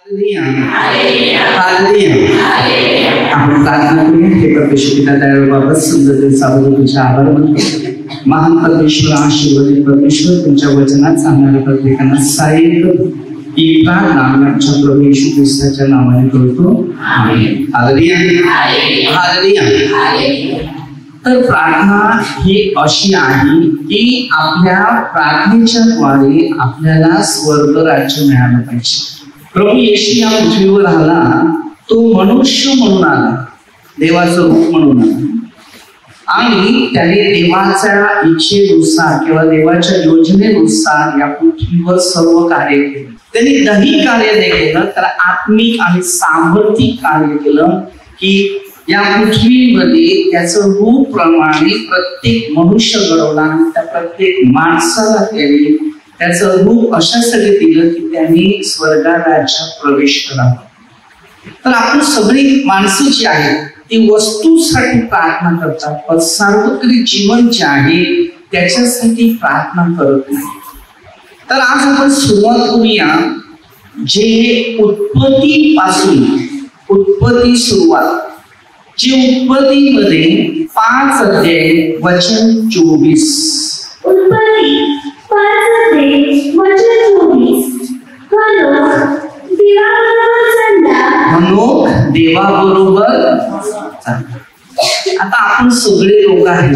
आपण प्रार्थना करूया. हे परमेश्वर पिता दयाळू सुंदर साबुदाणा तुझ्या आभार मानतो. महान परमेश्वर, आशीर्वादित परमेश्वर, तुमच्या वचनात सांगणाऱ्या प्रत्येकांना सहाय्य कर. ही प्रार्थना आमच्या प्रभू येशू ख्रिस्ताच्या नावाने करतो. आमेन. हालेलुया. हालेलुया. तर प्रार्थना ही अशी आहे की आपल्या प्रार्थनेच्या द्वारे आपल्याला स्वर्ग राज्य मिळालं पाहिजे. प्रभू येशू या पृथ्वीवर आला, तो मनुष्य म्हणून आला, देवाचं रूप म्हणून आला आणि त्याने देवाच्या इच्छेनुसार किंवा देवाच्या योजनेनुसार या पृथ्वीवर सर्व कार्य केले. त्यांनी दही कार्य नाही केलं, तर आत्मिक आणि सामर्थ्यिक कार्य केलं की या पृथ्वीमध्ये त्याचं रूप प्रमाणे प्रत्येक मनुष्य घडवला आणि त्या प्रत्येक माणसाला त्याने त्याचं रूप अशासाठी दिलं की त्यांनी स्वर्गात राज्यात प्रवेश करावा. तर आपण सगळी माणसं जी आहेत ती वस्तूसाठी प्रार्थना करतात, पण सार्वत्रिक जीवन जे आहे त्याच्यासाठी प्रार्थना करत नाही. तर आज आपण सुरुवात करूया जे उत्पत्ती सुरुवात जी उत्पत्तीमध्ये 5 अध्याय वचन 24. उत्पत्ती 5 अध्याय वचन 24. हनोक देवाबरोबर आता आपण सगळे लोक आहेत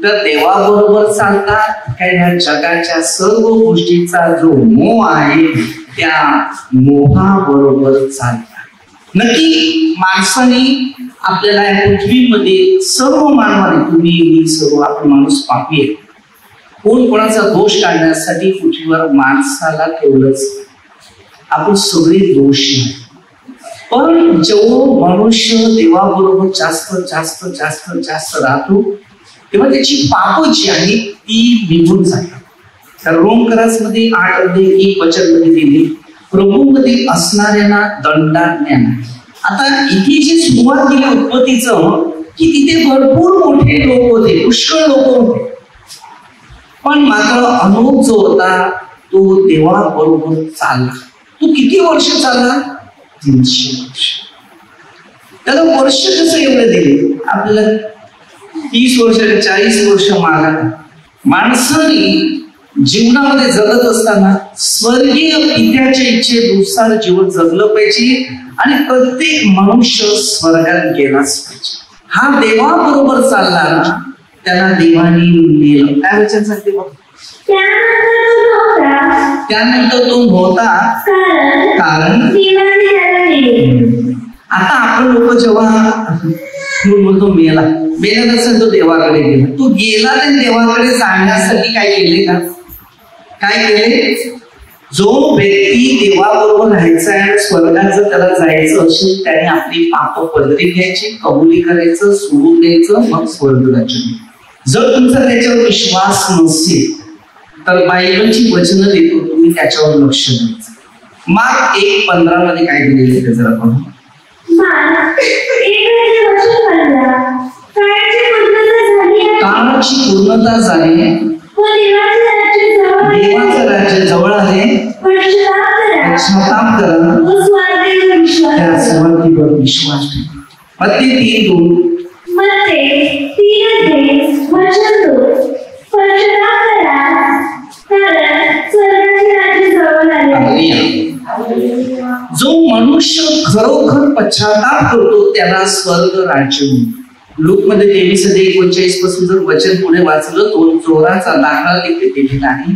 तर देवाबरोबर चालतात काय? ह्या जगाच्या सर्व गोष्टीचा जो मोह आहे त्या मोहाबरोबर चालतात. नक्की माणसाने आपल्याला या पृथ्वीमध्ये सर्व मानवाने, तुम्ही मी सर्व आपण माणूस पापी आहे. कोण कोणाचा दोष काढण्यासाठी पृथ्वीवर माणसाला ठेवलंच. आपण सगळे दोषी आहे. पण जेव्हा मनुष्य देवाबरोबर जास्त जास्त जास्त जास्त राहतो तेव्हा त्याची पाप जी आहे ती निघून जातात. तर रोमकरासमध्ये 8 अध्याय 1 वचन मध्ये दिली, प्रभूमध्ये असणाऱ्यांना दंडाज्ञा नाही. आता इथे जी सुरुवात केली उत्पत्तीचं की तिथे भरपूर मोठे लोक होते, पुष्कळ लोक होते, पण मात्र हनोक जो होता तो देवाबरोबर चालला. तो किती वर्ष चालला? 300 वर्ष. त्याला वर्ष कसं एवढे दिले? आपल्याला 30 वर्ष 40 वर्ष मागा. माणसाने जीवनामध्ये जगत असताना स्वर्गीय पित्याच्या इच्छेनुसार जीवन जगलं पाहिजे आणि प्रत्येक मनुष्य स्वर्गात गेलाच पाहिजे. हा देवाबरोबर चालला ना त्याला देवाने नेलं. काय वचन सांगते बघ? त्यानंतर तो होता कारण आता आपण लोक जेव्हा बोलतो मेला नसेल तो देवाकडे गेला. तो गेला आणि देवाकडे जाण्यासाठी काय केले का? काय केले? जो व्यक्ती देवाबरोबर राहायचा आहे स्वर्गात जर त्याला जायचं असेल त्याने आपली पाप पदरी घ्यायची, कबुली करायचं, सोडून द्यायचं, मग स्वर्ग राज्य. जर तुमचा त्याच्यावर विश्वास नसेल तर बायबलची वचनं देतो तुम्ही त्याच्यावर लक्ष द्यायचं. मार्क 1:15 मध्ये काय दिलेलं आहे जरा पाहू. काळाची पूर्णता झाली, देवाचं राज्य जवळ आहे, पश्चाताप करा, त्या स्वर्गीवर विश्वास ठेवा. मत्ती 3:2. जो मनुष्य खरोखर पश्चाताप करतो त्याला स्वर्ग राज्य मिळतं. लूक मध्ये 23:39 पासून जर वचन पुढे वाचलं, तो चोराचा दाखला तिथे दिलेला आहे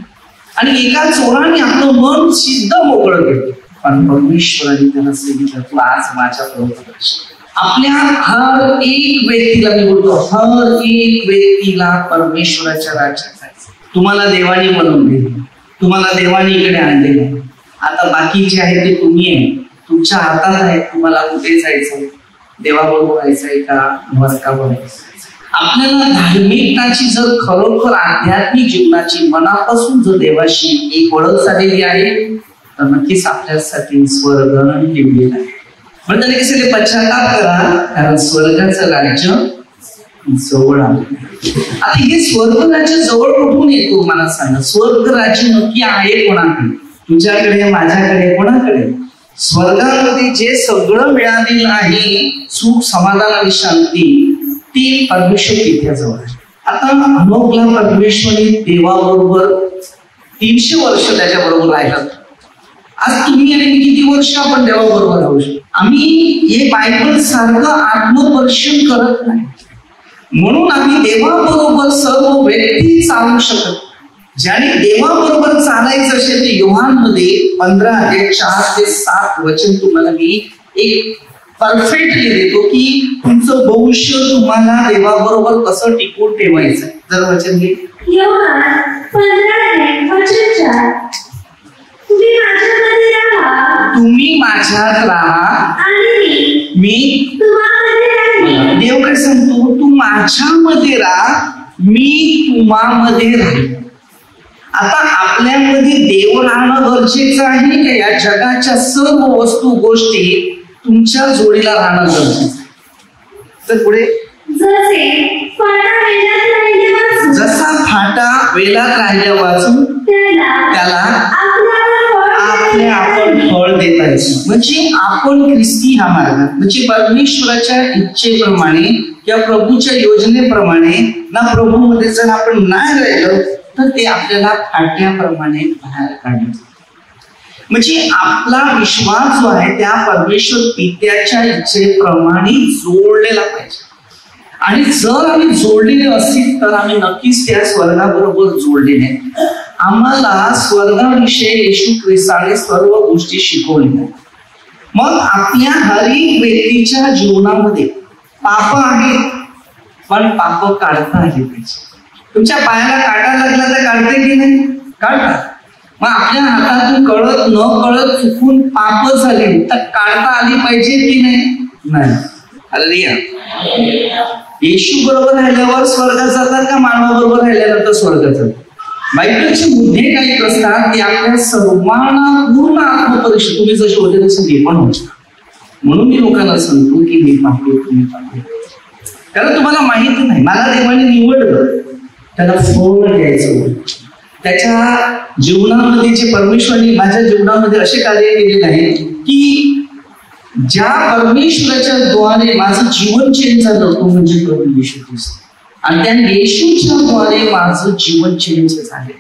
आणि एका चोराने आपलं मन सिद्ध मोकळं केलं, पण परमेश्वराने त्याला सांगितलं तू आज माझ्या बरोबर. आपल्या हर एक व्यक्तीला, मी बोलतो हर एक व्यक्तीला परमेश्वराच्या राज्यात जायचं. तुम्हाला देवाने बनवून दिले, तुम्हाला देवाने इकडे आणले. आता बाकी जे आहे ते तुम्ही आहे, तुमच्या हातात आहे. तुम्हाला कुठे जायचं? देवाबरोबर जायचंय का नरकावर जायचं? आपल्याला धार्मिकताची जर खरोखर आध्यात्मिक जीवनाची मनापासून जर देवाशी एक ओळख झालेली आहे तर नक्कीच आपल्यासाठी स्वर्ग निवडलेला आहे. म्हणजे कसं पश्चाताप करा कारण स्वर्गाचं राज्य जवळ आलं. आता हे स्वर्ग राज्य जवळ कुठून येतो मला सांगा. स्वर्ग राज्य नक्की आहे कोणाकडे? तुझ्याकडे, माझ्याकडे, कोणाकडे? स्वर्गामध्ये जे सगळं मिळालेलं आहे, सुख, समाधान आणि शांती, ती परमेश्वर पित्याजवळ आहे. आता अनोखला परमेश्वरी देवाबरोबर 300 वर्ष त्याच्याबरोबर राहिला. आज तुम्ही आणि मी किती वर्ष आपण देवाबरोबर राहू शकतो? आम्ही हे बायबल सारखं आत्मदर्शन करत नाही, म्हणून आम्ही देवाबरोबर सर्व व्यक्ती चालू शकत. ज्याने देवाबरोबर चालायचं असेल ते योहानमध्ये 15:4-7 वचन तुम्हाला मी एक परफेक्टली देतो की तुमचं भविष्य तुम्हाला देवाबरोबर कसं टिकून ठेवायचं. जर वचन घे योहान 15:4 तुम्ही माझ्यात राहा आणि मी तुम्हामध्ये राहीन. देव काय सांगतो? तू माझ्यामध्ये राहा, मी तुम्हामध्ये राहीन. आता आपल्यामध्ये देव राहणं गरजेचं आहे का या जगाच्या सर्व वस्तू गोष्टी तुमच्या जोडीला राहणं गरजेचं आहे? तर पुढे जसा फाटा वेलात राहिल्या वाचून त्याला आपल्या आपण फळ देता येतं. म्हणजे आपण ख्रिस्ती हा मार्ग, म्हणजे परमेश्वराच्या इच्छेप्रमाणे किंवा प्रभूच्या योजनेप्रमाणे ना प्रभूमध्ये जर आपण नाही राहिलो तर ते आपल्याला फाट्याप्रमाणे बाहेर काढलं. म्हणजे आपला विश्वास जो आहे त्या परमेश्वर पित्याच्या इच्छेप्रमाणे जोडलेला पाहिजे. आणि जर आम्ही जोडलेले असतील तर आम्ही नक्कीच त्या स्वर्गाबरोबर जोडलेले. आम्हाला स्वर्गाविषयी येशू ख्रिस्ताने सर्व गोष्टी शिकवल्या. मग आपल्या हर एक व्यक्तीच्या जीवनामध्ये पाप आहेत, पण पाप काढता आली पाहिजे. तुमच्या पायाला काटा लागला तर काढते की नाही? काढतात. मग आपल्या हातातून कळत न कळत चुकून पाप झाले तर काढता आली पाहिजे की नाही? हालेलुया. येशू बरोबर राहिल्यावर स्वर्गात जातात का मानवाबरोबर राहिल्यानंतर स्वर्गात जातात? बायबलचे मुद्दे काही असतात की आपल्या सर्वांना पूर्ण आत्मपरीक्षा तुम्ही जशी होते तसं मी पण होतो. म्हणून मी लोकांना सांगतो की मी पाहतो, तुम्ही पाहतो. कारण तुम्हाला माहिती नाही, मला देवाने निवडलं, त्याला फळ द्यायचं. त्याच्या जीवनामध्ये जे परमेश्वराने माझ्या जीवनामध्ये असे कार्य केलेले आहे की ज्या परमेश्वराच्या द्वारे माझं जीवन चेंज झालं तो म्हणजे प्रभू येशू ख्रिस्त. आणि त्या येशूच्या द्वारे माझं जीवन चेंज झाले.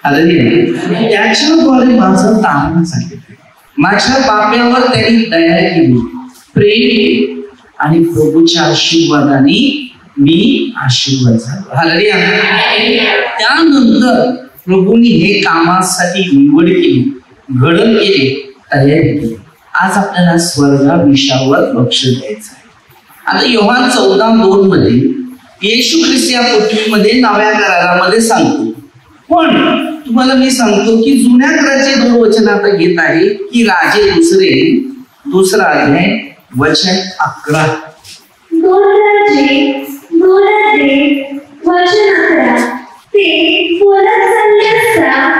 त्याच्याद्वारे माझं तारण झाले. माझ्या पाप्यावर त्यांनी दया केली, प्रेम केले आणि प्रभूच्या आशीर्वादाने मी आशीर्वाद झालो. हालेलुया. त्यानंतर प्रभूंनी हे कामासाठी निवड केली, घडण केली, तयारी केली. आज आपल्याला स्वर्गाविषयावर लक्ष द्यायचं आहे. आता योहान 14:2 मध्ये येशू ख्रिस्त या पृथ्वीमध्ये नव्या करारामध्ये सांगतो. पण तुम्हाला मी सांगतो की जुन्या कराराचे 2 वचन आता घेत आहे की राजे दुसरा अध्याय वचन 11. 2 राजे 2 वचन 11.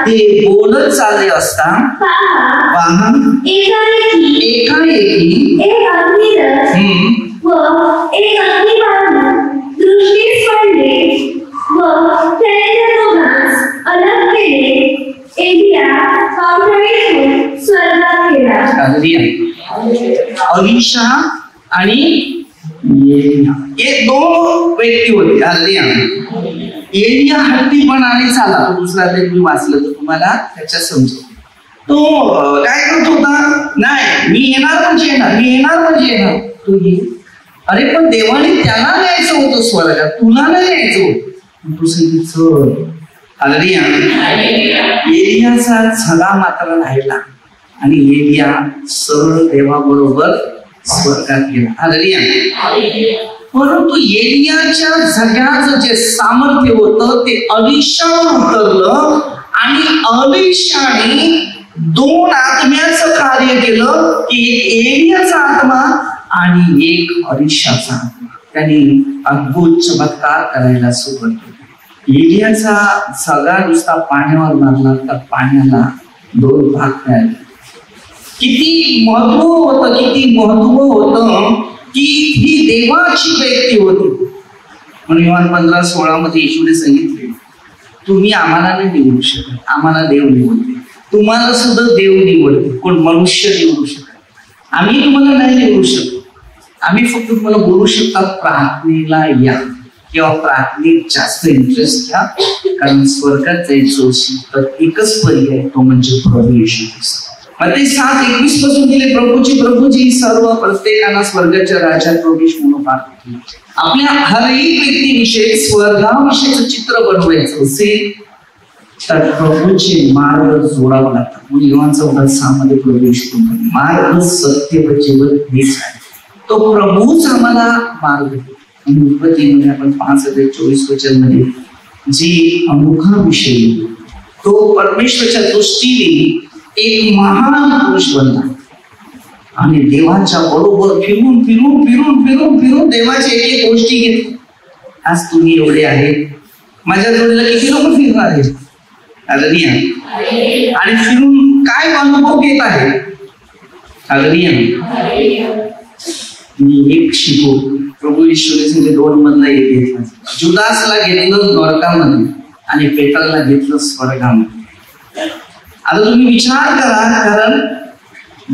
ते बोलत चालले असता पहा एकाएकी एक अग्निरथ व एक अग्निबाण दृष्टीस पडले व त्याने दोघांस अलग केले. एलिया पावसाळीतून स्वर्गात गेला. अलिशा आणि हे 2 व्यक्ती होते. हालेलुया. एलिया हट्टीपणाने चाला, तो दुसरा तुम्ही वाचलं तर तुम्हाला त्याच्या समजेल. तो काय करत होता? नाही, मी येणार म्हणजे येणार. तू ये. अरे पण देवाने त्याला न्यायचं होतं स्वर्गात, तुला नाही न्यायचं होतं. तू सांगितलं चल. हालेलुया. एलियाचा झगा मात्र राहिला आणि एलिया सरळ देवाबरोबर स्वर्गात गेला. हालेलुया. परंतु एलियाच्या झग्याचं जे सामर्थ्य होतं ते अलिशावर उतरलं आणि अलिशाने 2 आत्म्याचं कार्य केलं की एक एलियाचा आत्मा आणि एक अलिशाचा आत्मा. त्यांनी अद्भुत चमत्कार करायला सुरुवात केली. एलियाचा झगा नुसता पाण्यावर मारला तर पाण्याला 2 भाग मिळाले. किती महत्व होतं की ही देवाची व्यक्ती होती. म्हणून योहान 15:16 मध्ये येशूने सांगितले तुम्ही आम्हाला नाही निवडू शकत, आम्हाला देव निवडते. तुम्हाला सुद्धा देव निवडतो, कोण मनुष्य निवडू शकत. आम्ही तुम्हाला नाही निवडू शकतो. आम्ही फक्त तुम्हाला बोलू शकतात प्रार्थनेला या, किंवा प्रार्थनेत जास्त इंटरेस्ट घ्या, कारण स्वर्गात जायचं असेल तर एकच पर्याय, तो म्हणजे प्रभू येशू ख्रिस्त. मत्ती 7:21 पासून दिले, प्रभूची सर्व प्रत्येकाला स्वर्गाच्या राज्यात प्रवेश म्हणून प्रार्थना. आपल्या हर एक व्यक्तीविषयी स्वर्गाविषयीचं चित्र बनवायचं असेल तर प्रभूचे मार्ग जोडावं लागतात. म्हणून योहान 14:6 प्रवेश मार्ग सत्य व जीवन हेच आहे. तो प्रभूच आम्हाला मार्ग देतो. उत्पत्तीमध्ये आपण 5:24 मध्ये जी अनोखा विषय, तो परमेश्वराच्या दृष्टीने एक महान पुरुष बनला आणि देवाच्या बरोबर फिरून फिरून फिरून फिरून फिरून देवाच्या एक एक गोष्टी घेतली. आज तुम्ही एवढे आहेत, माझ्या जोडीला किती लोक फिरणार आहेत आणि फिरून काय अनुभव घेत आहे. मी एक शिकू, प्रभू येशूने 2 मधला एक घेतला. जुदासला घेतलं नरकामध्ये आणि पेत्राला घेतलं स्वर्गामध्ये. आता तुम्ही विचार करा, कारण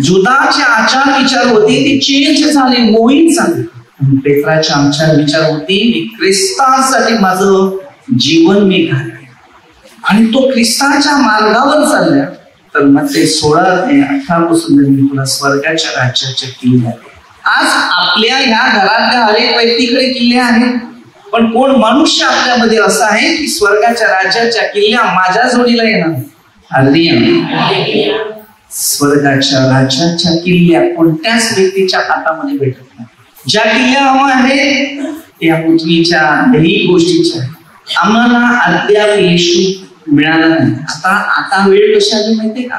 जुदाचे आचार विचार होते ते चेंज झाले, मोहित झाले. पेत्राचे आचार विचार होते, मी ख्रिस्तासाठी माझं जीवन मी घालले आणि तो ख्रिस्ताच्या मार्गावर चालल्या. तर मत्ती 16:18 पासून मी तुला स्वर्गाच्या राज्याच्या किल्ले. आज आपल्या ह्या घरातल्या अनेक व्यक्तीकडे किल्ले आहेत, पण कोण मनुष्य आपल्यामध्ये असा आहे की स्वर्गाच्या राज्याच्या किल्ल्या माझ्या जोडीला येणार. स्वर्गाच्या राज्याच्या किल्ल्या कोणत्याच व्यक्तीच्या हातामध्ये भेटत नाही. ज्या किल्ल्या हवा आहेत त्या पृथ्वीच्या काही गोष्टीच्या आम्हाला अद्याप येशू मिळाला नाही. आता वेळ कशी आली माहितीये का?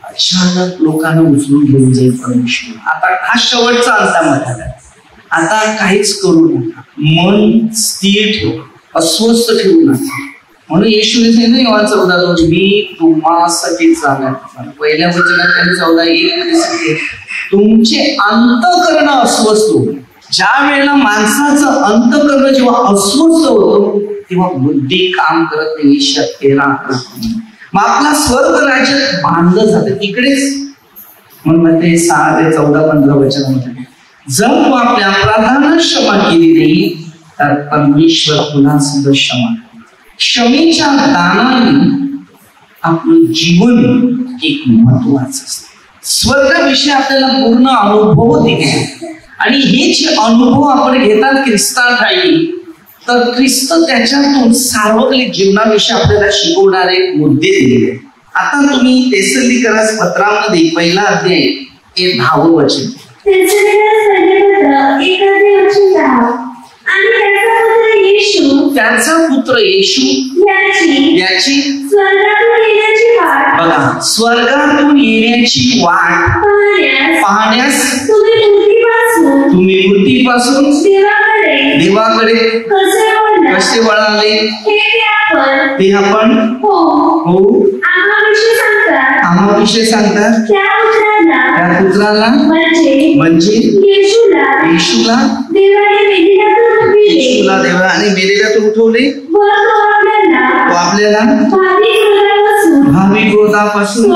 अचानक लोकांना उचलून घेऊन जाईल परमेश्वर. आता हा शेवटचा अंतामध्ये आला. आता काहीच करू नका, मन स्थिर ठेव, अस्वस्थ ठेवू नका. म्हणून येशूने सांगितलं योहान 14:2 मी तुम्हासाठी झाला. पहिल्या वचनात त्यांनी 14:1 तुमचे अंतःकरण अस्वस्थ होते. ज्या वेळेला माणसाचं अंतःकरण जेव्हा अस्वस्थ होतं तेव्हा बुद्धी काम करत नाही. 13:11 मग आपला स्वर्ग राज्य बांधलं जातं तिकडेच. म्हणून म्हणते 6:14-15 वचनामध्ये जर तू आपल्या प्रधान क्षमा केली नाही तर परमेश्वर पुन्हा सुद्धा क्षमा. क्षमेच्या दानाने आपलं जीवन एक महत्वाचं असतं. स्वर्गाविषयी आपल्याला पूर्ण अनुभव दिले आणि हे जे अनुभव आपण घेतात ख्रिस्तात राहील तर ख्रिस्त त्याच्यातून सार्वजनिक जीवनाविषयी आपल्याला शिकवणारे मुद्दे दिलेले. आता तुम्ही तेसलोनिकरास पत्रामध्ये 1 अध्याय 10 वचन त्याचा पुत्र येशू याची बघा स्वर्गातून येण्याची वाट पाहण्यास तुम्ही मूर्तीपासून देवाकडे कसे वळाले ते आपण आम्हाविषयी सांगतात. त्या पुत्राला म्हणजे येशूला देवाने मेलेल्यातून उठवले. तो आपल्याला भावी क्रोधापासून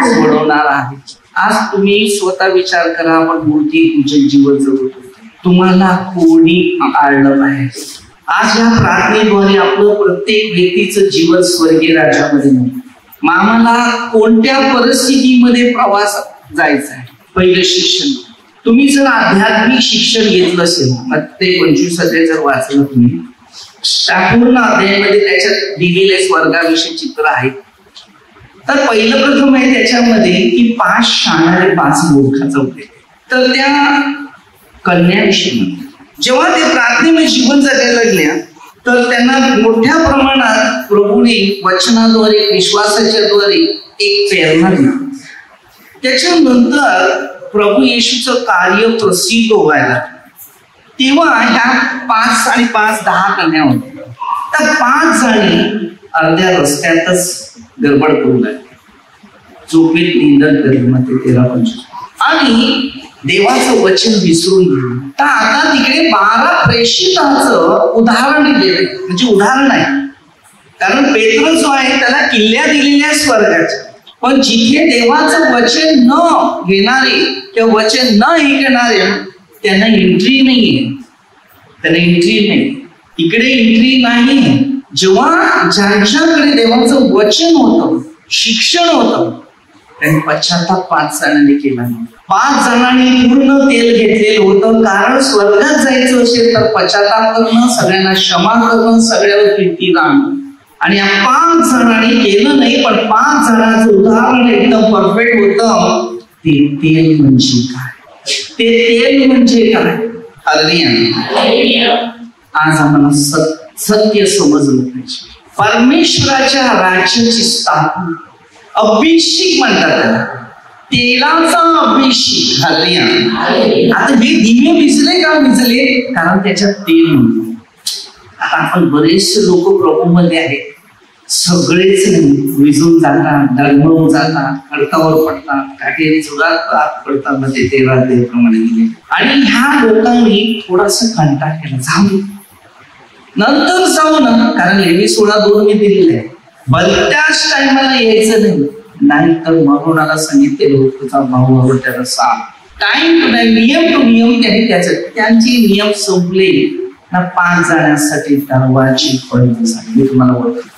सोडवणार आहे. आज तुम्ही स्वतः विचार करा, आपण मूर्ती तुमचे जीवन जगतो, तुम्हाला कोणी आळलं पाहिजे. आज या प्रार्थनेद्वारे आपलं प्रत्येक व्यक्तीचं जीवन स्वर्गीय राज्यामध्ये नाही. आम्हाला कोणत्या परिस्थितीमध्ये प्रवास जायचा आहे. पहिलं शिक्षण, तुम्ही जर आध्यात्मिक शिक्षण घेतलं असेल मत्ती 25 अध्याय जर वाचलं तुम्ही, पूर्ण अध्यायामध्ये त्याच्यात दिलेले स्वर्गाविषयी चित्र आहे. तर पहिलं प्रथम आहे त्याच्यामध्ये की 5 शाणारे 5 मूर्खाचा उल्लेख. तर त्या कन्याविषयी जेव्हा ते प्रार्थनेमध्ये जीवन जगायला लागल्या तर त्यांना मोठ्या प्रमाणात प्रभूने वचनाद्वारे विश्वासाच्या द्वारे एक प्रेरणा दिली. त्याच्यानंतर प्रभू येशूचं कार्य प्रसिद्ध व्हायला तेव्हा ह्या 5 आणि 5 10 कन्या होत्या. त्या 5 जणी अर्ध्या रस्त्यातच गडबड करू लागले, झोपेत निंदन करेल मग 13-25 आणि देवाचं वचन विसरून गेलं. तर आता तिकडे 12 प्रेषितांचं उदाहरण दिलेलं म्हणजे उदाहरण आहे. कारण पेत्र जो आहे त्याला किल्ल्या दिलेल्या स्वर्गाच्या, पण जिथे देवाचं वचन न घेणारे किंवा वचन न ऐकणारे त्यांना एंट्री नाहीये, त्यांना एंट्री नाही, इकडे एंट्री नाही. जेव्हा ज्यांच्याकडे देवाचं वचन होतं, शिक्षण होतं, त्यांनी पश्चाताप 5 जणांनी केला नाही. 5 जणांनी पूर्ण तेल घेतलेलं होतं, कारण स्वर्गात जायचं असेल तर पश्चाताप करणं, सगळ्यांना क्षमा करणं, सगळ्यावर कीर्ती राहणं. आणि या 5 जणांनी केलं नाही, पण 5 जणांचं उदाहरण एकदम परफेक्ट होतं. ते तेल म्हणजे काय, ते तेल म्हणजे काय. हालेलुया. आज आम्हाला सत्य समजलं पाहिजे. परमेश्वराच्या राज्याची स्थापना, अभिषेक म्हणतात त्याला, तेलाचा अभिषेक. हालेलुया. आता हे दिवे भिजले का भिजले, कारण त्याच्यात तेल म्हणतो. आता आपण बरेचसे लोक प्रभूमध्ये आहेत, सगळेच विजून जातात, डगमळून जातात, खडकावर पडतात, काटेरी जोरात पडतात, मध्ये तेलाप्रमाणे दिले. आणि ह्या लोकांनी थोडासा कंटाळ केला, जाऊ नंतर जाऊ ना, कारण लेवी 16:2 मी दिलेले आहे, भलत्याच टायमाला यायचं नाही तर मरोणाला सांगितले तुझा भाऊ हवं त्याला सांग. टाइम टू टाइम, नियम टू नियम त्यांचे नियम संपले ना. 5 जणांसाठी दरवाजी बंद झाली. मी तुम्हाला ओळखत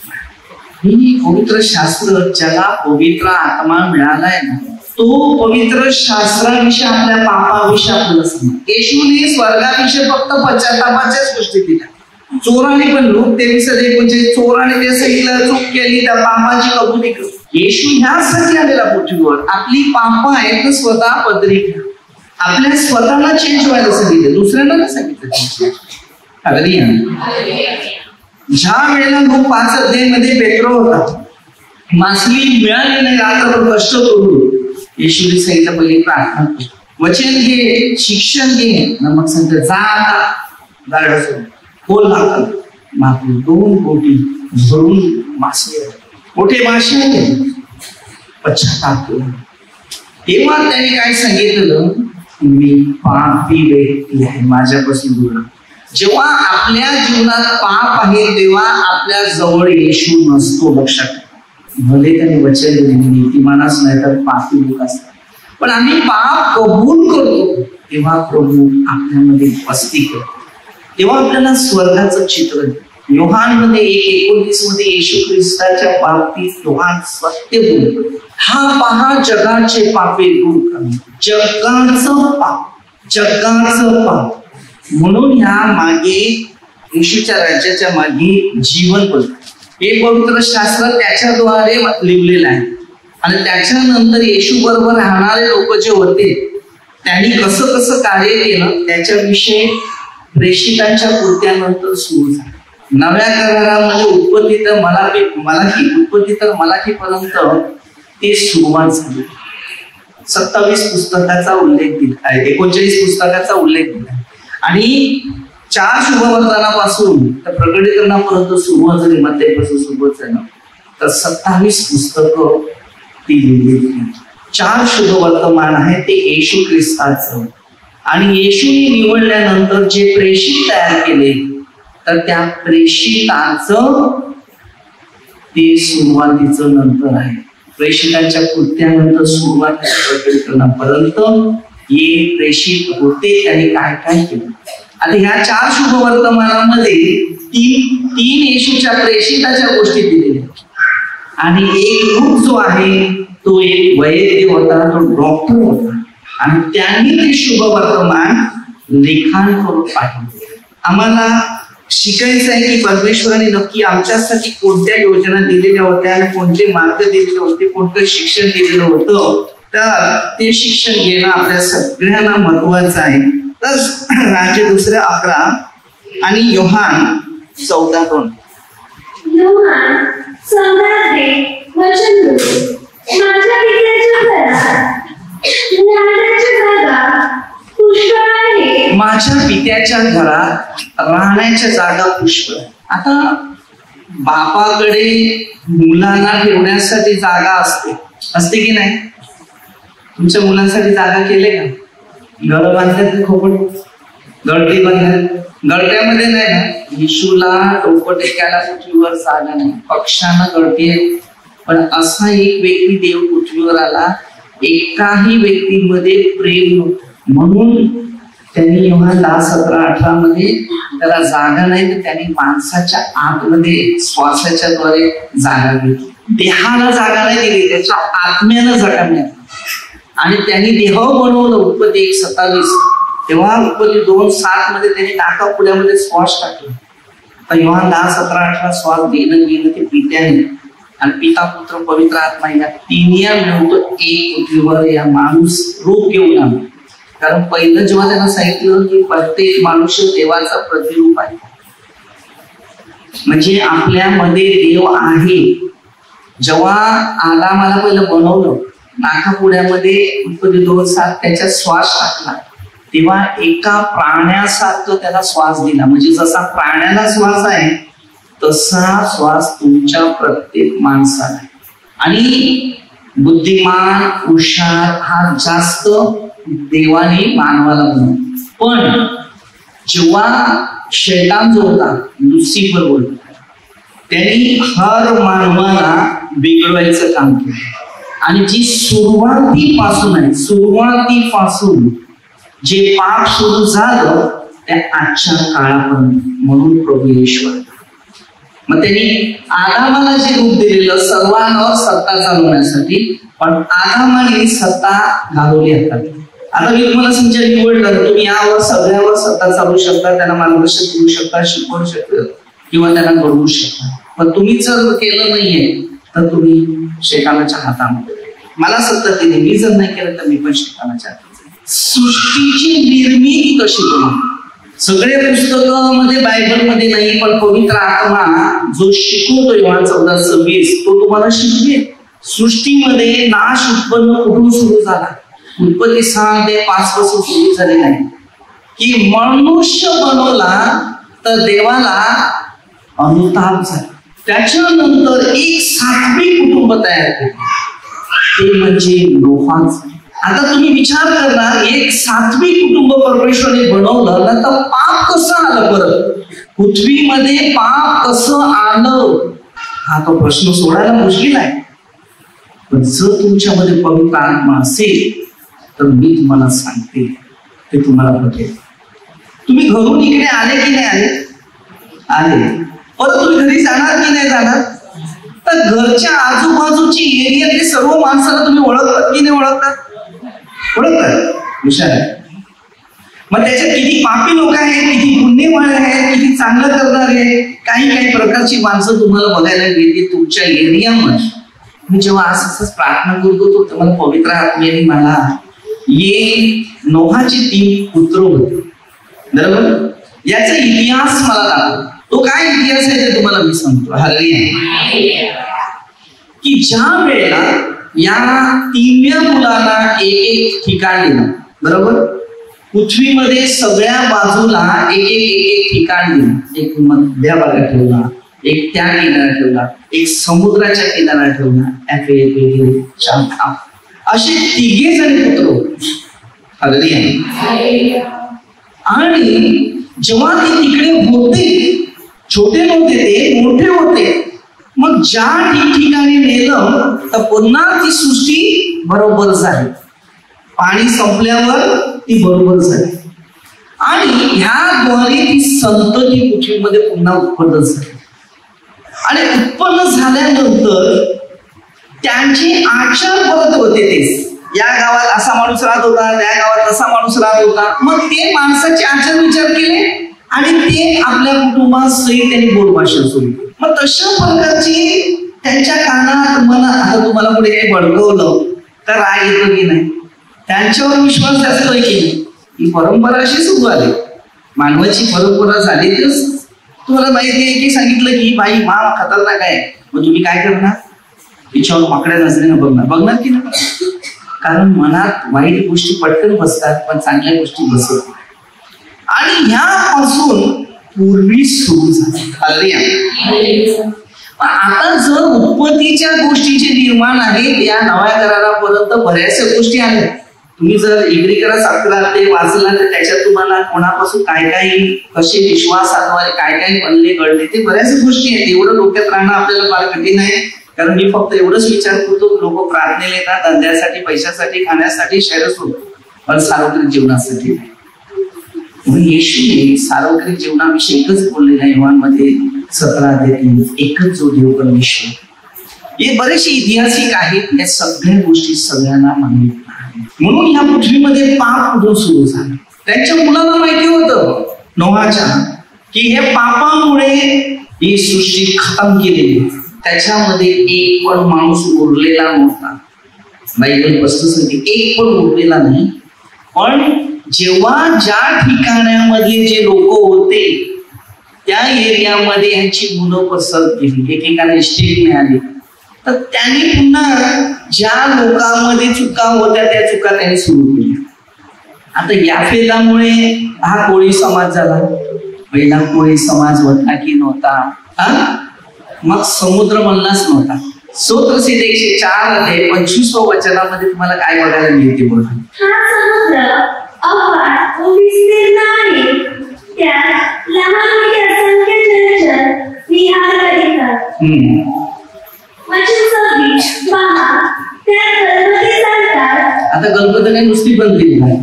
ही पवित्र शास्त्र, ज्याला पवित्र आत्मा मिळालाय ना, तो पवित्र शास्त्राविषयी आपल्या पापाविषयी आपल्याला सांगा. येशूने स्वर्गाविषयी फक्त पश्चातापाच्याच गोष्टी दिल्या. चोराने पण लोक 23:19 चोराने ते सांगितलं, चूक केली त्या पापाची कबुली कर. येशू ह्यासाठी आलेला पृथ्वीवर, आपली पाप आहेत तर स्वतः पदरी घ्या. आपल्या स्वतःला चेंज व्हायला सांगितलं, दुसऱ्यांना नाही सांगितलं. हालेलुया. ज्या वेळेला 5:5 पेट्रो होता, मासली मिळाली नाही, रात्रभर कष्ट करून येशूने सांगितलं पहिली प्रार्थना कर, वचन घे, शिक्षण घे. मग सांगते जा आता गाड्यासोबत खोल लागतात, मागून 2 बोटी भरून मासे, मोठे मासे होते. पश्चाताप केला. तेव्हा त्याने काय सांगितलं, मी पापी व्यक्ती आहे, माझ्यापासून दूर. जेव्हा आपल्या जीवनात पाप आहे तेव्हा आपल्या जवळ येशू नसतो. लक्षात, भले त्याने वचन दिले नीतिमानच नाही तर पापी लोक असतात, पण आम्ही पाप कबूल करतो तेव्हा प्रभू आपल्यामध्ये वस्ती करतो, तेव्हा आपल्याला स्वर्गाचं चित्र. योहानमध्ये 1:19 येशू ख्रिस्ताच्या बाबतीत योहान सत्य बोलतो, हा पहा जगाचे पापे दूर करणे, जगाचं पाप. म्हणून ह्या मागे येशूच्या राज्याच्या मागे जीवन बोलतात. हे पवित्र शास्त्र त्याच्याद्वारे लिहिलेलं आहे. आणि त्याच्यानंतर येशू बरोबर राहणारे लोक जे होते त्यांनी कसं कसं कार्य केलं त्याच्याविषयी प्रेषितांच्या कृत्यानंतर सुरू झालं. नव्या करारामध्ये उत्पत्ती तर मलाखीपर्यंत ते सुरुवात झाली. 27 पुस्तकाचा उल्लेख दिला, 39 पुस्तकाचा उल्लेख दिला. आणि 4 शुभवर्तनापासून तर प्रकटीकरणापर्यंत सुरुवात झाली, मत्तेपासून सुरुवात झाली, तर 27 पुस्तकं ती लिहिली. 4 शुभवर्तमान आहे ते येशू ख्रिस्ताचं. आणि येशूने निवडल्यानंतर जे प्रेषित तयार केले तर त्या प्रेषितांचं ते सुरुवातीचं नंतर आहे. प्रेषितांच्या कृत्यानंतर सुरुवात प्रकटीकरणापर्यंत हे प्रेषित होते, त्यांनी काय काय केलं. आता ह्या 4 शुभवर्तमानामध्ये तीन येशूच्या प्रेषिताच्या गोष्टी दिलेल्या, आणि एक ग्रुप जो आहे तो एक वैद्य होता, तो डॉक्टर होता, आणि त्यांनी ते शुभवर्तमान लिखाण करून पाठवले. आम्हाला शिकायचं आहे की परमेश्वराने नक्की आमच्यासाठी कोणत्या योजना दिलेल्या होत्या आणि कोणते मार्ग दिलेले होते, कोणतं शिक्षण दिलेलं होतं. तर ते शिक्षण घेणं आपल्या सगळ्यांना महत्वाचं आहे. तर राज्य 2:11 आणि योहान 14:2. योहान सम्राटने वचन दिले, माझ्या पित्याच्या घरात राहण्याची जागा पुष्कळ आहे. माझ्या पित्याच्या घरात राहण्याच्या जागा पुष्कळ. आता बापाकडे मुलांना ठेवण्यासाठी जागा असते की नाही? तुमच्या मुलांसाठी जागा केले का? घर बांधल्यात, खोपट गळती बांधल्यात. गळत्यामध्ये नाही ना, येशूला डोकं टेकायला पृथ्वीवर जागा नाही, पक्षांना गळती आहे, पण असा एक व्यक्ती देव पृथ्वीवर आला, एकाही व्यक्तीमध्ये प्रेम नव्हतं. म्हणून त्यांनी योहान 10:17-18 मध्ये त्याला जागा नाही तर त्यांनी माणसाच्या आतमध्ये श्वासाच्या द्वारे जागा घेतली. देहाला जागा नाही दिली, त्याच्या आत्म्यानं जागा मिळाली. आणि त्यांनी देह बनवलं. उत्पत्ती 1:27. तेव्हा उत्पत्ती 2:7 मध्ये त्यांनी नाकापुड्यामध्ये श्वास टाकला. तर योहान 10:17-18 श्वास देणं गेलं ते पित्याने, आणि पिता पुत्र पवित्र आत्मा या तिन्ही मिळून एक पृथ्वीवर या माणूस रूप घेऊन आला. कारण पहिलं जेव्हा त्यांना सांगितलं की प्रत्येक मनुष्य देवाचा प्रतिरूप आहे, म्हणजे आपल्यामध्ये देव आहे. जेव्हा आदामाला पहिलं बनवलं, नाकापुड्यामध्ये उत्पत्ती 2:7 त्याच्या श्वास टाकला, तेव्हा एका प्राण्यासारखं त्याला श्वास दिला. म्हणजे जसा प्राण्याला श्वास आहे तसा श्वास तुमच्या प्रत्येक माणसाला आहे. आणि बुद्धिमान हुशार हा जास्त देवाने मानवाला बनवला. पण जेव्हा शैतान जो होता लुसिफर बोलतो, त्यांनी हर मानवाला बिघडवायचं काम केलं. आणि जी सुरुवातीपासून जे पाप सुरू झालं त्या आजच्या काळापर्यंत. म्हणून प्रभू ईश्वर मग त्यांनी आदामाला जे रूप दिलेलं सर्वांवर सत्ता चालवण्यासाठी, पण आदामाने सत्ता घालवली हातात. आता मी तुम्हाला समजा निवडलं, तुम्ही यावर सगळ्यावर सत्ता चालवू शकता, त्यांना मार्गदर्शन करू शकता, शिकवू शकता किंवा त्यांना घडवू शकता. पण तुम्ही जर केलं नाहीये तर तुम्ही शैतानाच्या हातामध्ये. मला सत्ता दिली, मी जर नाही केलं तर मी पण शैतानाच्या हातात. सृष्टीची निर्मिती कशी बनवली सगळे पुस्तकामध्ये बायबलमध्ये नाही, पण पवित्र आत्मा जो शिकवतो योहान 14:26 तो तुम्हाला शिकवेल. सृष्टीमध्ये नाश उत्पन्न कुठून सुरू झाला? उत्पत्ती 6:5 पासून सुरू झालेला आहे की मनुष्य बनवला तर देवाला अनुताप झाला. त्याच्यानंतर एक सात्विक कुटुंब तयार केलं, ते म्हणजे नोहाचं. आता तुम्ही विचार करणार, एक सात्विक कुटुंब परमेश्वराने बनवलं ना, तर पाप कसं आलं? परत पृथ्वीमध्ये पाप कसं आलं हा तो प्रश्न सोडायला मुश्किल आहे. पण जर तुमच्यामध्ये पवित्र आत्मा असेल तर मी तुम्हाला सांगते ते तुम्हाला पटेल. तुम्ही घरून इकडे आले की नाही आले? पण तुम्ही घरी जाणार की नाही जाणार? तर घरच्या आजूबाजूची एरियातले सर्व माणसाला तुम्ही ओळखतात की नाही ओळखतात? हुशार आहे. मग त्याच्यात किती पापी लोक आहेत, किती पुण्यवान आहेत, किती चांगलं करणारे, काही प्रकारची माणसं तुम्हाला बघायला मिळते तुमच्या एरियामध्ये. मी जेव्हा असंच प्रार्थना करतो तर मला पवित्र आत्म्याने मला नोहाचे 3 पुत्र होते, बरोबर? याचा इतिहास मला दाखवतो. तो काय इतिहास आहे ते तुम्हाला मी सांगतो. हालेलुया. की ज्या वेळेला या 3 मुलांना एक ठिकाण दिलं, बरोबर? पृथ्वीमध्ये सगळ्या बाजूला एक ठिकाण दिलं. एक मध्य भागात ठेवला, एक त्या किनाऱ्यात ठेवला, एक समुद्राच्या किनाऱ्यात ठेवला. असे 3 जण पुत्र होते. हालेलुया. आणि जेव्हा ते तिकडे होते, छोटे नव्हते ते, मोठे होते. मग ज्या ठिकाणी नेलं तर पुन्हा ती सृष्टी बरोबर झाली. पाणी संपल्यावर ती बरोबर झाली आणि ह्याद्वारे ती संतती पृथ्वीमध्ये पुन्हा उत्पन्न झाली. आणि उत्पन्न झाल्यानंतर त्यांचे आचार परत होते. तेच या गावात असा माणूस राहत होता, त्या गावात तसा माणूस राहत होता. मग ते माणसाचे आचार विचार केले आणि ते आपल्या कुटुंबासहित त्यांनी बोलभाषा सुरू केली. मग तशा प्रकारची त्यांच्या कानात मला आता तुम्हाला पुढे काही भडकवलं तर राग येतो की नाही? त्यांच्यावर विश्वास जास्त आहे की नाही? ही परंपरा अशी सुरू आली, मानवाची परंपरा झाली. तर तुम्हाला माहिती आहे की सांगितलं की बाई माम खतरनाक आहे, मग तुम्ही काय करणार? तिच्यावर माकड्या नजरेनं बघणार की नाही? कारण मनात वाईट गोष्टी पटकन बसतात पण चांगल्या गोष्टी बसत नाही. आणि ह्यापासून पूर्वी सुरू झाली. आता जर उत्पत्तीच्या गोष्टीचे निर्माण आहेत, या नव्या करारापर्यंत बऱ्याचशा गोष्टी आल्या. तुम्ही जर इग्रिकरा 7 ते वाचला तर त्याच्यात तुम्हाला कोणापासून काय कसे विश्वासाद्वारे काय बनले घडले ते बऱ्याच गोष्टी आहेत. एवढं डोक्यात राहणं आपल्याला फार कठीण आहे. कारण मी फक्त एवढंच विचार करतो, लोक प्रार्थनेला येतात धंद्यासाठी, पैशासाठी, खाण्यासाठी, शहरच होतो, पण सार्वत्रिक जीवनासाठी नाही. म्हणून येशूने सार्वत्रिक जीवनाविषयी एकच बोललेला आहे योहानमध्ये 17:3, एकच जो देव परमेश्वर. हे बरेचसे ऐतिहासिक आहेत, या सगळ्या गोष्टी सगळ्यांना माहीत नाही. म्हणून या पृथ्वीमध्ये पाप कुठून सुरू झालं. त्यांच्या मुलांना माहिती होतं नोहाच्या की हे पापामुळे ही सृष्टी खतम केलेली. त्याच्यामध्ये एक पण माणूस उरलेला नव्हता. बायबल स्पष्ट सांगते एक पण उरलेला नाही. पण जेव्हा ज्या ठिकाणामध्ये जे लोक होते त्या एरियामध्ये यांची मुलं पसरत गेली, एकेकाने इस्टेट मिळाली, तर त्यांनी पुन्हा ज्या लोकांमध्ये चुका होत्या त्या चुका त्यांनी सुरू केल्या. आता या फेदामुळे हा कोळी समाज झाला. पहिला कोळी समाज होता की नव्हता? मग समुद्र म्हणलाच नव्हता. स्तोत्रसिद्ध 104:25 वचनामध्ये तुम्हाला काय बघायला मिळते बघा. हा समुद्र अफाट व विस्तीर्ण आहे, त्यात लहान मोठे असंख्य जलचर विहार करीतात. वचन 26 पहा, त्यात गणपती चालतात. आता गणपतीने नुसती बनलेली नाही,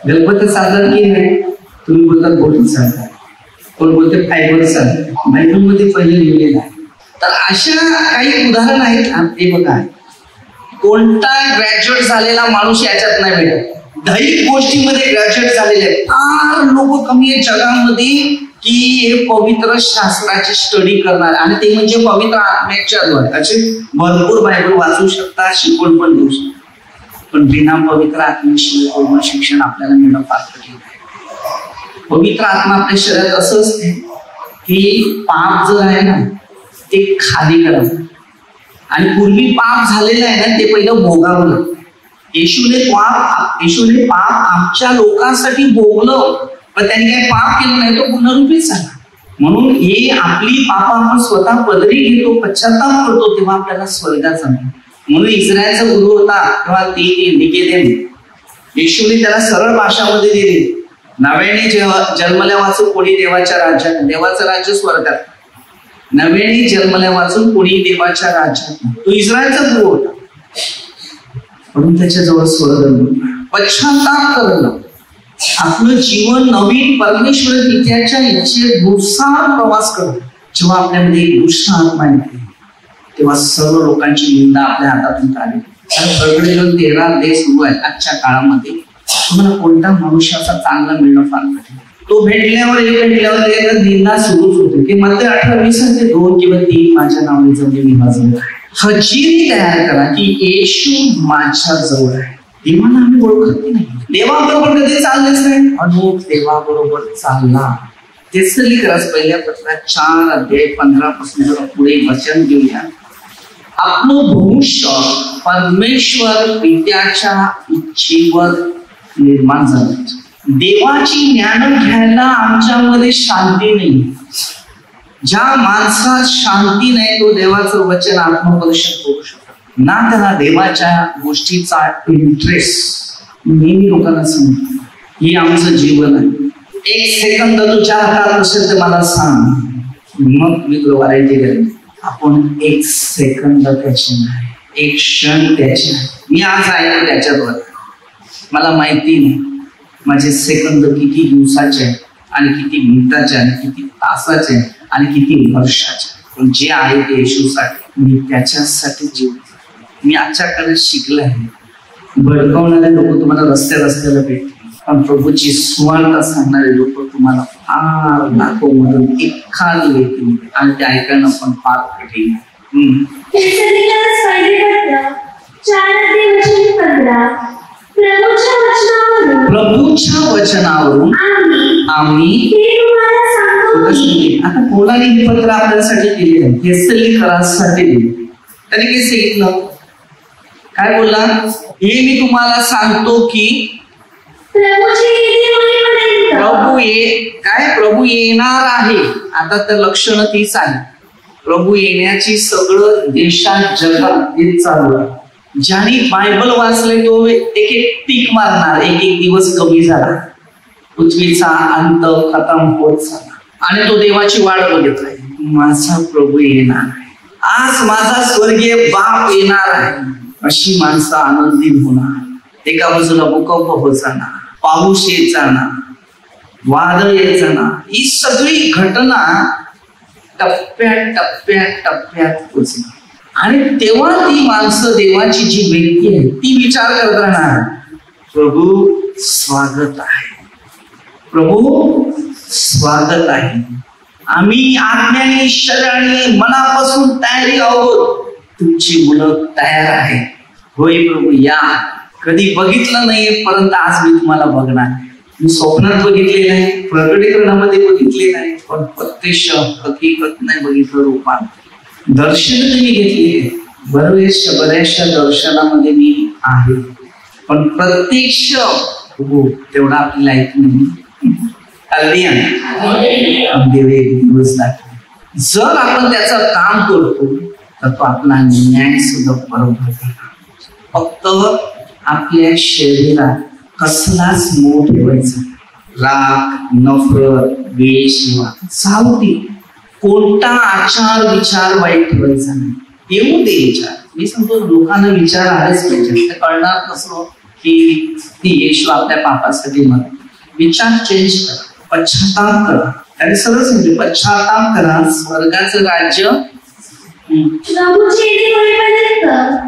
गणपती चालतात की नाही? तुम्ही बोलतात बोलत चालतात, कोण बोलते फायबर चालतात. बायबलमध्ये पहिले लिहिलेलं आहे. तर अशा काही उदाहरण आहेत. ते बघा, कोणता ग्रॅज्युएट झालेला माणूस याच्यात नाही भेटत. दैहिक गोष्टीमध्ये ग्रॅज्युएट झालेले आहेत. फार लोक कमी आहेत जगामध्ये की हे पवित्र शास्त्राची स्टडी करणार, आणि ते म्हणजे पवित्र आत्म्याच्या द्वारे. असे भरपूर बायबल वाचू शकतात, शिकवण पण देऊ शकतात. पण बिना पवित्र आत्म्याशिवाय पूर्ण शिक्षण आपल्याला मिळणं फार कठीण आहे. पवित्र आत्मा आपल्या शरीरात असं असते की पाप जर आहे ना ते खाली करावं, आणि पूर्वी पाप झालेलं आहे ना ते पहिलं भोगावं लागतं. येशूने पाप आमच्या लोकांसाठी भोगलं, पण त्यांनी काही पाप केलं नाही, तो पुनरुत्थित झाला. म्हणून हे आपली पाप आपण स्वतः पदरी घेतो, पश्चाताप करतो, तेव्हा आपल्याला स्वर्गाचा मिळतो. म्हणून इस्रायलचा गुरु होता तेव्हा निकेदेम, येशूने त्याला सरळ भाषामध्ये दिली, नव्याने जन्मल्या वाचून कोणी देवाच्या राज्यात, देवाचं राज्य स्वर्गात, नव्याने जन्मल्या वाचून कोणी देवाच्या राज्यात. तो इस्रायलचा गुरु होता, म्हणून त्याच्याजवळ स्वर्ग. पश्चाताप करणं, आपलं जीवन नवीन परमेश्वर त्याच्या इच्छेनुसार प्रवास करणं. जेव्हा आपल्यामध्ये एक दुष्ट आत्मा येते तेव्हा सर्व लोकांची निंदा आपल्या हातातून काढली. 13 देश सुरू आहेत आजच्या काळामध्ये. तुम्हाला कोणता मनुष्याचा चांगला मिळणं फार कठीण. तो भेटल्यावर निंदा सुरूच होते की मध्ये 18-20 2 किंवा 3 माझ्या नावाने जमले मी माझं हजेरी तयार करा की येशू माझ्या जवळ आहे. देवाला आम्ही ओळखत नाही, देवाबरोबर कधी चाललेच नाही. अनुभव देवाबरोबर चालला. तेसली करास पहिल्या पत्रात 4:15 जर पुढे वचन घेऊया. आपलं भविष्य परमेश्वर पित्याच्या इच्छेवर निर्माण झालं. देवाची ज्ञान घ्यायला आमच्यामध्ये शांती नाही. ज्या माणसात शांती नाही तो देवाचं वचन आत्मपरिषद करू शकतो ना. त्याला देवाच्या गोष्टीचा इंटरेस्ट. नेहमी लोकांना सांगतो हे आमचं जीवन आहे. 1 सेकंद तुझ्या हातात असेल तर मला सांग, मग मी तुला वरायटी करेन. आपण 1 सेकंद त्याचे नाही, 1 क्षण त्याचे आहे. मी आज आहे त्याच्याद्वारे. मला माहिती नाही माझे सेकंद किती दिवसाचे आहे आणि किती मिनिटाचे आणि किती तासाचे आणि किती वर्षाचे. पण जे आहे ते येशूसाठी, मी त्याच्यासाठी जीव. मी आजच्या काळात शिकले आहे. भडकवणारे लोक तुम्हाला रस्त्याला भेटतील, पण प्रभूची सुवार्ता सांगणारे लोक तुम्हाला फार लाखो मधून एखादी येतील, आणि ते ऐकणं पण फार कठीण. प्रभूच्या वचनावरून आम्ही आता कोणाने हे पत्र आपल्यासाठी दिले आहे? हेसली करासाठी दिले. त्याने काय सांगितलं? काय बोलला? हे मी तुम्हाला सांगतो की प्रभू येणार आहे. आता तर लक्षणं तीच आहे. प्रभू येण्याची सगळं देशात जगात तेच चालू आहे. ज्याने बायबल वाचले तो एक टीक मारणार, एक दिवस कमी झाला, पृथ्वीचा अंत खतम होत झाला, आणि तो देवाची वाट बघत आहे. माझा प्रभू येणार आहे. आज माझा स्वर्गीय बाप येणार आहे, अशी माणसं आनंदी होणार. एका बाजूला भूकंप होत जाणार, पाऊस येत जाणार, वादळ येत जाणार, ही सगळी घटना टप्प्यात टप्प्यात टप्प्यात पोचणार. आणि तेव्हा ती माणसं, देवाची जी व्यक्ती आहे ती विचार करत राहणार, प्रभू स्वागत आहे, प्रभू स्वागत आहे, आम्ही आत्म्याने शरीराने मनापासून तयारी आहोत, तुमची मुलं तयार आहे. होय प्रभू या. कधी बघितलं नाही परंतु आज मी तुम्हाला बघणार. मी स्वप्नात बघितले नाही, प्रकटीकरणामध्ये बघितले नाही, पण प्रत्यक्ष हकीकत नाही बघितलं, रूपात दर्शन मी घेतली. बऱ्याचशा दर्शनामध्ये मी आहे, पण प्रत्यक्ष तेवढा आपली लाईफ नाही. दिवस लागतो. जर आपण त्याचं काम करतो तर तो आपला न्याय सुद्धा बरोबर करतो. फक्त आपल्या शरीरात कसलाच मोह ठेवायचा, राग, नफरत, द्वेष, जाऊ दे. कोणता आचार विचार वाईट ठेवायचा नाही. येऊ दे विचार. मी सांगतो लोकांना विचार आलेच पाहिजे. ते कळणार कसं की येशू आपल्या पापासाठी मरला. विचार चेंज करा, पश्चाताप करा. आणि सरळ सांगते पश्चाताप करा, स्वर्गाचं राज्य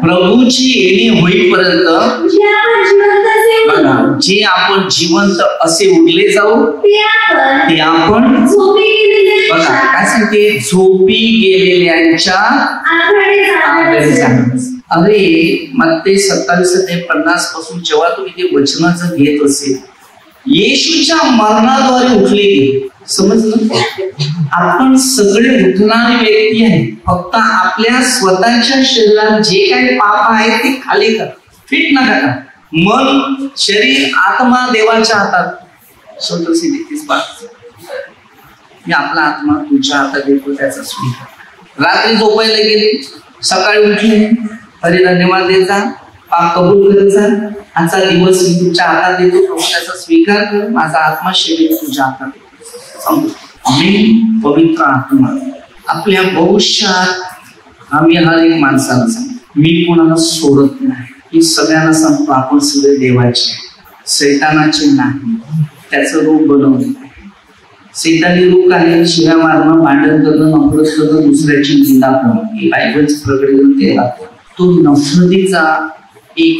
प्रभूची येणे होईपर्यंत जे आपण जिवंत असे उरले जाऊ ते आपण बघा काय सांगते, झोपी गेलेल्यांच्या अरे मत्ते 27:50 पासून जेव्हा तुम्ही ते वचनाचं घेत असेल, येशूच्या मरणाद्वारे उठले. समजलं? आपण सगळे उठणारी व्यक्ती आहे. फक्त आपल्या स्वतःच्या शरीरात जे काही पाप आहे ते खाली करा, फिट नका करा. मन, शरीर, आत्मा देवाच्या हातात. स्वतःची देतीस बात. मी आपला आत्मा तुझ्या हातात देतो, त्याचा स्वीकार. रात्री झोपायला गेले, सकाळी उठले, हरी धन्यवाद देत जा, पाप कबूल करत जा. आजचा दिवस मी तुमच्या हातात देतो, प्रभू त्याचा स्वीकार कर. माझा आत्मा, शरीर तुझ्या हातात देतो. मी पवित्र आत्मा आपल्या भविष्यात आम्ही हर एक माणसाला सांगतो, मी कोणाला सोडत नाही. मी सगळ्यांना सांगतो आपण सगळे देवाचे, सैतानाचे नाही. त्याचं रूप बनवलं. सैतानी रूप आहे शिव्या मारणं, भांडण करणं, नफरत करणं, दुसऱ्याची निंदा करणं. ही बायबलचं प्रकटीकरण ते राहतो. तो नफरतीचा एक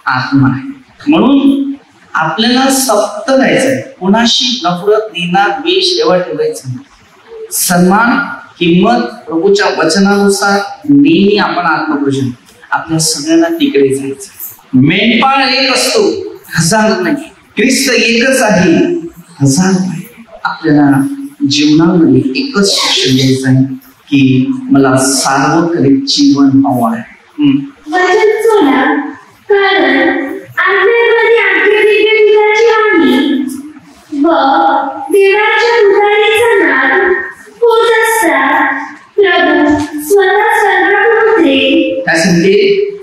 आत्मा आहे. म्हणून आपल्याला सक्त राहायचंय. कोणाशी नफरत, निंदा, द्वेष एवढा ठेवायचा नाही. सन्मान, किंमत प्रभूच्या वचनानुसार नेहमी आपण आत्मप्रश्न आपल्या सगळ्यांना तिकडे जायचं. मेंढपाळ एक असतो, हजार नाही. ख्रिस्त एकच आहे, हजार नाही. आपल्याला जीवनामध्ये एकच शिक्षण द्यायचं आहे की मला सार्वत्रिक जीवन हवं आहे.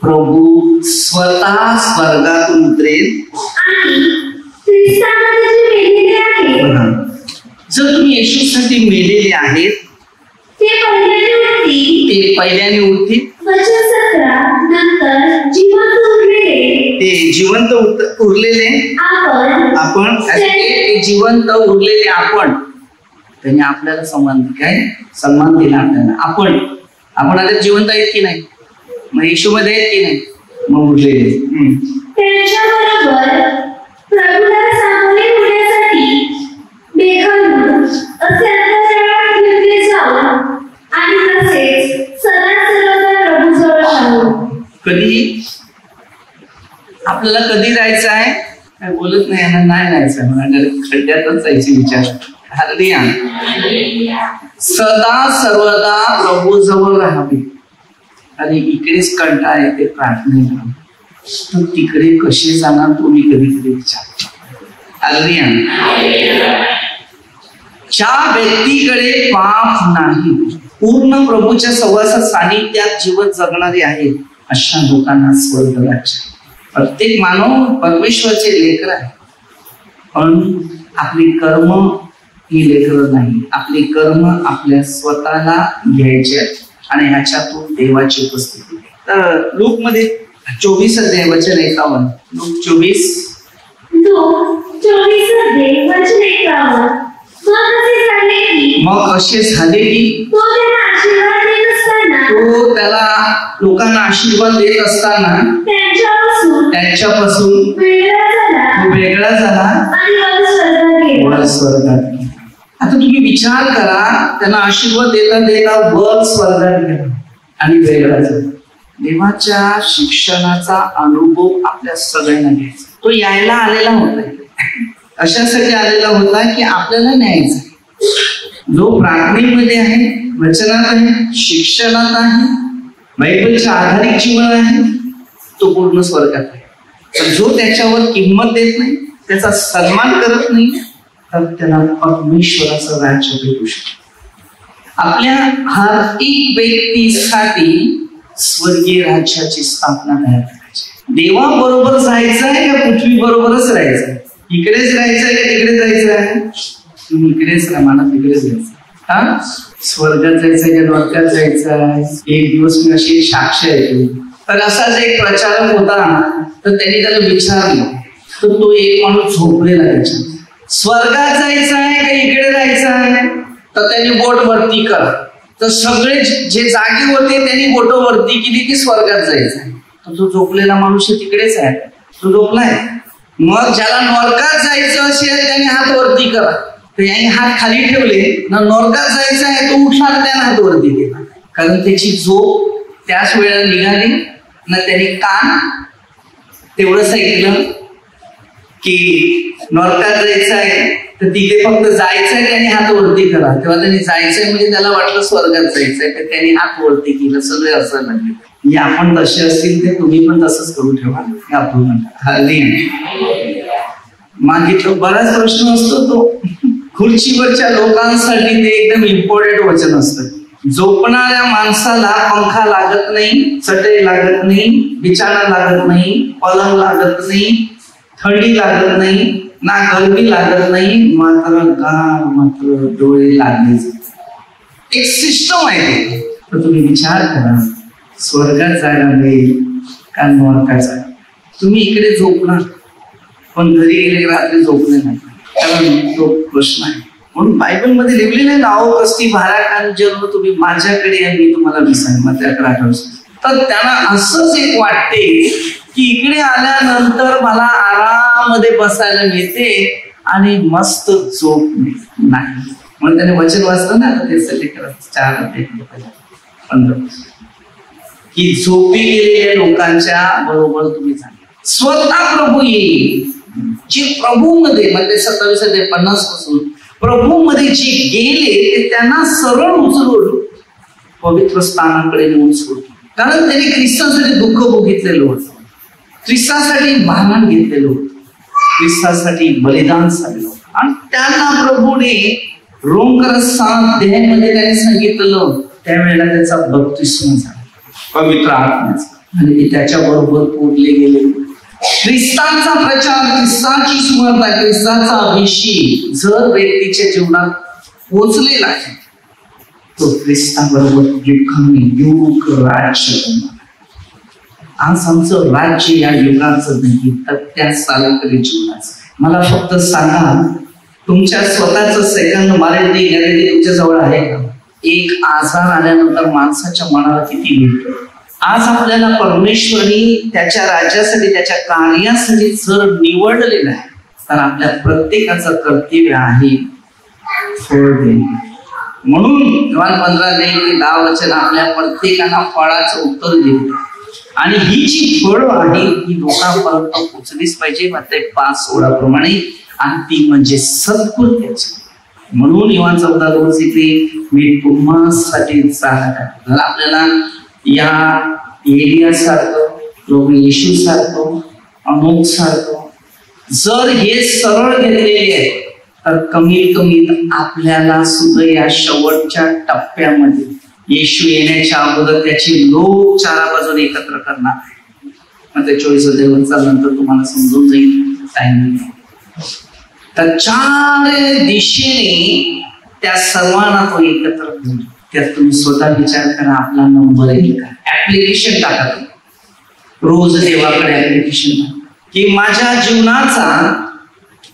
प्रभू स्वतः स्वर्गातून उतरेल. जर तुम्ही येशूसाठी मेलेले आहेत ते पहिल्याने उठतील. ते जिवंत उरलेले आपण, जिवंत उरलेले आपण, त्यांनी आपल्याला सन्मान दिला आपल्याला. आपण आता जिवंत आहेत की नाही? मग येशूमध्ये आहेत की नाही? मग उरलेले कधी आपल्याला कधी जायचं आहे काय बोलत नाही, यांना नाही जायचं, मला खड्ड्यातच जायचे विचार. सदा सर्वदा प्रभू जवळ राहावे. आणि इकडेच कंटाळा येते प्रार्थनेला, तर तिकडे कसे जाणार तुम्ही कधी कधी विचार. ज्या व्यक्तीकडे पाप नाही, पूर्ण प्रभूच्या सहवासात सानिध्यात जीवन जगणारे आहेत, अशा लोकांना स्वर्ग राज्य. प्रत्येक मानव परमेश्वराचे लेकर आहे, पण आपली कर्म ही लेकर नाही. आपले कर्म आपल्या स्वतःला घ्यायचे आहेत. आणि ह्याच्यातून देवाची उपस्थिती. तर लूक मध्ये 24 अध्याय वचन 51. लूक 24 वचन 51. मग असे झाले की तो त्याला लोकांना आशीर्वाद देत असताना त्यांच्यापासून वेगळा झाला आणि स्वर्गात. आता तुम्ही विचार करा, त्यांना आशीर्वाद देता देता वर स्वर्गात गेला आणि वेगळा झाला. देवाच्या शिक्षणाचा अनुभव आपल्या सगळ्यांना घ्यायचा. तो यायला आलेला होता, अशासाठी आलेला होता की आपल्याला न्यायचा. जो प्रार्थनेमध्ये आहे, वचनात आहे, शिक्षणात आहे, बायबलच्या आधारित जीवन आहे, तो पूर्ण स्वर्गात आहे. पण जो त्याच्यावर किंमत देत नाही, त्याचा सन्मान करत नाही, तर त्याला परमेश्वराचं राज्य भेटू शकतो. आपल्या हर एक व्यक्तीसाठी स्वर्गीय राज्याची स्थापना करायला पाहिजे. देवाबरोबर जायचं आहे का पृथ्वी बरोबरच राहायचं? इकडेच राहायचं आहे का तिकडेच जायचं आहे? तुम्ही इकडेच राहा, मला तिकडेच जायचं. हा, स्वर्गात जायचंय का नरकात जायचं? एक दिवस मी अशी साक्ष ऐकली. तर असाच एक प्रचारक होता, तर त्यांनी त्याला विचारलं, तर तो एक माणूस झोपलेला त्याच्या, स्वर्गात जायचं आहे का इकडे जायचं आहे? तर त्यांनी बोट वरती करा. तर सगळे जे जागे होते त्यांनी बोट वरती केली की स्वर्गात जायचं आहे. तर जो झोपलेला माणूस तिकडेच आहे, तो झोपलाय. मग ज्याला नरकात जायचं असेल त्याने हात वरती करा. तर याने हात खाली ठेवले ना, नरकात जायचं आहे तो उठला, त्याने हात वरती केला. कारण त्याची झोप त्याच वेळेला निघाली ना, त्याने कान तेवढंच ऐकलं की नरकात जायचं आहे, तर तिथे फक्त जायचं आहे त्याने हात वरती करा. तेव्हा त्यांनी जायचंय म्हणजे त्याला वाटलं स्वर्गात जायचंय, तर त्याने हात वरती केलं. सगळे असं लागले. म्हणजे आपण तसे असतील ते तुम्ही पण तसंच करून ठेवा. मागितलं बराच प्रश्न असतो तो. खुर्चीवरच्या लोकांसाठी ते एकदम इम्पॉर्टंट वचन असतं. झोपणाऱ्या माणसाला पंखा लागत नाही, चटई लागत नाही, बिछाना लागत नाही, पलंग लागत नाही, थंडी लागत नाही, ना गरमी लागत नाही, मात्र डोळे लागले. एक सिस्टम आहे. तर तुम्ही विचार करा, स्वर्गात जायला मिळेल का नरकात जायला? तुम्ही इकडे झोपणार पण घरी गेले रात्री झोपले नाही, कारण तो प्रश्न आहे. म्हणून बायबल मध्ये लिहिलेले नाव कस्ती भारा जन्म तुम्ही माझ्याकडे या, मी तुम्हाला विसाय मग त्याकडे आठवण. तर त्यांना असंच एक वाटते की इकडे आल्यानंतर मला आरामध्ये बसायला मिळते आणि मस्त झोप नाही. म्हणून त्याने वचन वाचलं ना, ते 4:15 की झोपी गेलेल्या लोकांच्या बरोबर तुम्ही जा. स्वतः प्रभू येईल. जे प्रभू मध्ये म्हणजे 27:50 पासून प्रभू मध्ये जे गेले ते त्यांना सरळ उचलून पवित्र स्थानाकडे नेऊन सोडतो. कारण त्यांनी ख्रिस्तासाठी दुःख भोगितलेलं होतं, ख्रिस्तासाठी मारहाण घेतलेलं होतं, ख्रिस्तासाठी बलिदान झालेलं होतं. आणि त्यांना प्रभूने रोमकर 7 अध्यायामध्ये त्याने सांगितलं, त्यावेळेला त्याचा बपतिस्मा झाला पवित्र आत्म्याचा, आणि ते त्याच्या बरोबर पोचले गेले. ख्रिस्तांचा प्रचार, ख्रिस्ताची सुवार्ता, ख्रिस्ताचा अभिषेक जर व्यक्तीच्या जीवनात पोचलेला आहे, तो ख्रिस्ताबरोबर युग राज्य करणार. आज आमचं राज्य या युगाचं नाही, तर त्या सार्वत्रिक जीवनाचं. मला फक्त सांगा, तुमच्या स्वतःच सेकंड मॉरॅलिटी गॅरंटी तुमच्या जवळ आहे का? एक आजार आल्यानंतर माणसाच्या मनाला किती मिळतं. आज आपल्याला परमेश्वरी त्याच्या राज्यासाठी, त्याच्या कार्यासाठी जर निवडलेलं आहे, तर आपल्या प्रत्येकाचं कर्तव्य आहे फळ देणे. म्हणून योहान 15:10 वचन आपल्या प्रत्येकाला फळाचं उत्तर देते. आणि ही जी फळ आहे ही लोकांपर्यंत पोचलीच पाहिजे. मत्ती 5:16 प्रमाणे, आणि ती म्हणजे सत्कृत्याची. म्हणून योहान 14:2 मी तुम्हासाठी जाणार आहे. आपल्याला या एलियासारखं, प्रभू येशू सारखं, अमोक सारखं जर हे सरळ घेतलेले आहे, तर कमीत कमी आपल्याला सुद्धा या शेवटच्या टप्प्यामध्ये येशू येण्याच्या अगोदर त्याची लोक चारा बाजूने एकत्र करणार आहे. मग ते 24 नंतर तुम्हाला समजून जाईल टाइम. तर 4 दिशेने त्या सर्वांना तो एकत्र घेऊन त्यात तुम्ही स्वतः विचार करा, आपला नंबर येईल का? ऍप्लिकेशन टाका, रोज देवाकडे ऍप्लिकेशन टाका की माझ्या जीवनाचा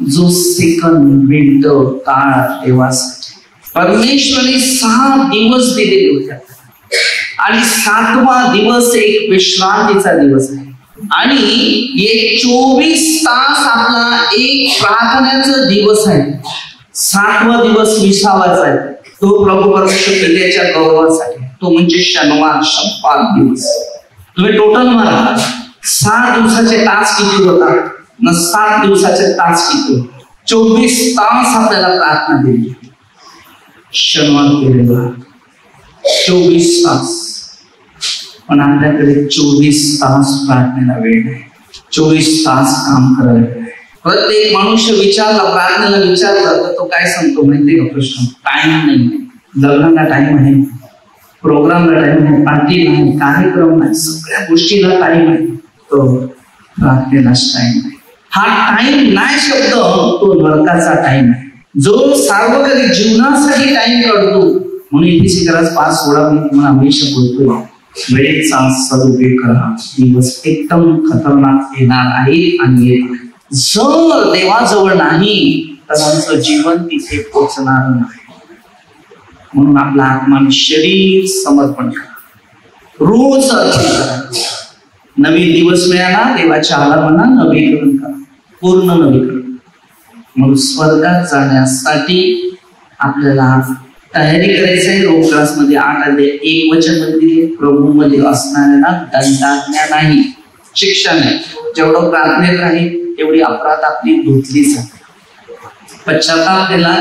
जो सेकंद, मिनिट, काळ देवासाठी परमेश्वराने 6 दिवस दिलेले होते आणि 7वा दिवस एक विश्रांतीचा दिवस आहे आणि एक 24 तास आपला एक प्रार्थनेचा दिवस आहे. 7वा दिवस विसावाचा आहे, तो प्रभू परमेश्वर पिल्याच्या गौरवासाठी, तो म्हणजे शनिवार शब्दात दिवस. तुम्ही टोटल मारा 6 दिवसाचे तास किती होतात न 7 दिवसाचे तास किती होतात. 24 तास आपल्याला प्रार्थना दिली. शनिवार केलेला 24 तास, पण आपल्याकडे 24 तास प्रार्थनेला वेळ नाही, 24 तास काम करायला वेळ. प्रत्येक मनुष्य विचारला, प्रार्थनेला विचारला तर तो काय सांगतो माहितीये का? प्रश्न टाइम नाही, लग्नाला टाइम आहे, प्रोग्रामला टाइम आहे, पार्टी नाही, कार्यक्रम नाही, सगळ्या गोष्टीला टाइम आहे, तो प्रार्थनेलाच टाइम आहे. हा टाइम नाही शब्द तो नरकाचा टाइम आहे, जो सार्वजनिक जीवनासाठी टाइम काढतो. म्हणून इथे 5:16 मी तुम्हाला हमेशा बोलतोय, वेळेचा सदुपयोग करा, दिवस एकदम खतरनाक येणार आहे आणि येत आहे. जर देवाजवळ नाही तर आमचं जीवन तिथे पोचणार नाही. म्हणून आपला आत्मा आणि शरीर समर्पण करा, रोज अर्पण करा. नवीन दिवस मिळाला, देवाच्या आराधना नवीकरण करा, पूर्ण नवीकरण. म्हणून स्वर्गात जाण्यासाठी आपल्याला तयारी करायची आहे. रोमक्रास मध्ये 8:1 वचन मध्ये प्रभू मध्ये असणाऱ्यांना दंडाज्ञा नाही, शिक्षा नाही. जेवढं प्रार्थनेत राहील तेवढी अपराध आपली धुतली जाते. पश्चाताप केला,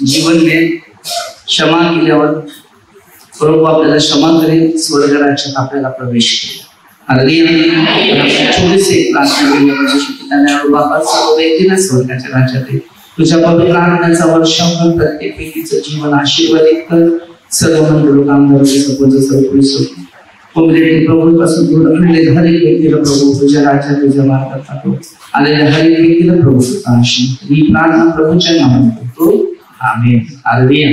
जीवन मिळेल, क्षमा केल्यावर प्रभू आपल्याला क्षमा करेल, स्वर्ग राज्यात आपल्याला प्रवेश केला. छोटीशी प्रार्थना केली, बाबा सर्व व्यक्तीला स्वर्गाच्या राज्यात तुझ्या पवित्र आत्म्याचा वर्षावर प्रत्येक व्यक्तीचं जीवन आशीर्वादित कर. सर्व मंडळ कामगार सर्व पोलीस प्रभूपासून दूर आणलेल्या हर एक व्यक्तीला प्रभू तुझ्या राज्यात तुझ्या मार्गात टाकतो. आलेल्या हर एक व्यक्तीला प्रभू ही प्रार्थना प्रभूच्या नावाने करतो. आमेन. हालेलुया.